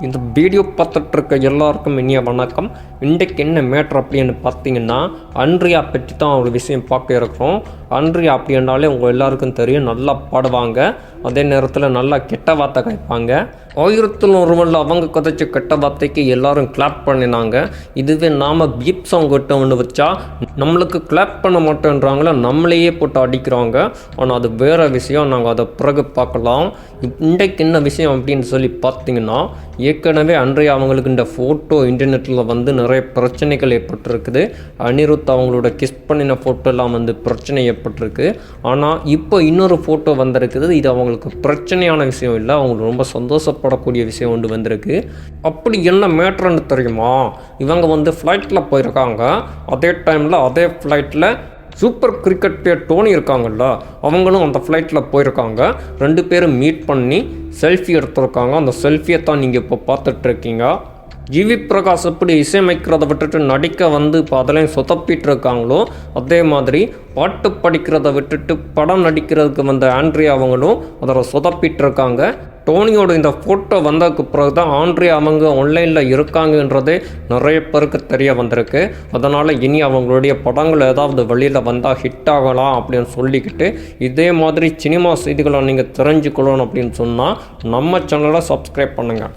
இந்த வீடியோ பார்த்துட்டு இருக்க எல்லாருக்கும் இனிய வணக்கம். இன்றைக்கு என்ன மேட்ரு அப்படின்னு பார்த்தீங்கன்னா, அன்ரியா பற்றி தான் ஒரு விஷயம் பார்க்க இருக்கிறோம். அன்ரியா அப்படின்னாலே உங்கள் எல்லாருக்கும் தெரியும், நல்லா பாடுவாங்க, அதே நேரத்தில் நல்லா கெட்ட வார்த்தை கேட்பாங்க. 1901 அவங்க கதைச்ச கெட்ட வார்த்தைக்கு எல்லாரும் கிளாப் பண்ணினாங்க. இதுவே நாம் பீப் சாங் கிட்ட ஒன்று வச்சா நம்மளுக்கு கிளாப் பண்ண மாட்டேன்றாங்களே, நம்மளையே போட்டு அடிக்கிறாங்க. ஆனால் அது வேறு விஷயம், நாங்கள் அதை பிறகு பார்க்கலாம். இன்றைக்கு என்ன விஷயம் அப்படின்னு சொல்லி பார்த்தீங்கன்னா, ஏற்கனவே அன்றைய அவங்களுக்கு இந்த ஃபோட்டோ இன்டர்நெட்டில் வந்து நிறைய பிரச்சனைகள் ஏற்பட்டிருக்குது. அனிருத் அவங்களோட கிஸ் பண்ணின ஃபோட்டோலாம் வந்து பிரச்சனை ஏற்பட்டிருக்கு. ஆனால் இப்போ இன்னொரு ஃபோட்டோ வந்திருக்குது. இது அவங்களுக்கு பிரச்சனையான விஷயம் இல்லை, அவங்களுக்கு ரொம்ப சந்தோஷப்படக்கூடிய விஷயம் ஒன்று வந்திருக்கு. அப்படி என்ன மேட்ருன்னு தெரியுமா? இவங்க வந்து ஃப்ளைட்டில் போயிருக்காங்க. அதே டைமில் அதே ஃப்ளைட்டில் சூப்பர் கிரிக்கெட் பிளேயர் டோனி இருக்காங்கல்ல, அவங்களும் அந்த ஃப்ளைட்டில் போயிருக்காங்க. 2 பேரும் மீட் பண்ணி செல்ஃபி எடுத்துருக்காங்க. அந்த செல்ஃபியை தான் நீங்கள் இப்போ பார்த்துட்ருக்கீங்க. ஜிவி பிரகாஷ் எப்படி இசையமைக்கிறத விட்டுட்டு நடிக்க வந்து இப்போ அதிலையும் சொதப்பிட்டு இருக்காங்களோ, அதே மாதிரி பாட்டு படிக்கிறத விட்டுட்டு படம் நடிக்கிறதுக்கு வந்த ஆண்ட்ரியா அவங்களும் அதில் சொதப்பிட்டு இருக்காங்க. டோனியோட இந்த ஃபோட்டோ வந்ததுக்கு பிறகு தான் ஆண்ட்ரியா அவங்க ஆன்லைனில் இருக்காங்கன்றதே நிறைய பேருக்கு தெரிய வந்திருக்கு. அதனால் இனி அவங்களுடைய படங்கள் ஏதாவது வெளியில் வந்தால் ஹிட் ஆகலாம் அப்படின்னு சொல்லிக்கிட்டு, இதே மாதிரி சினிமா செய்திகளை நீங்கள் தெரிஞ்சுக்கணும் அப்படின்னு சொன்னால் நம்ம சேனலை சப்ஸ்கிரைப் பண்ணுங்கள்.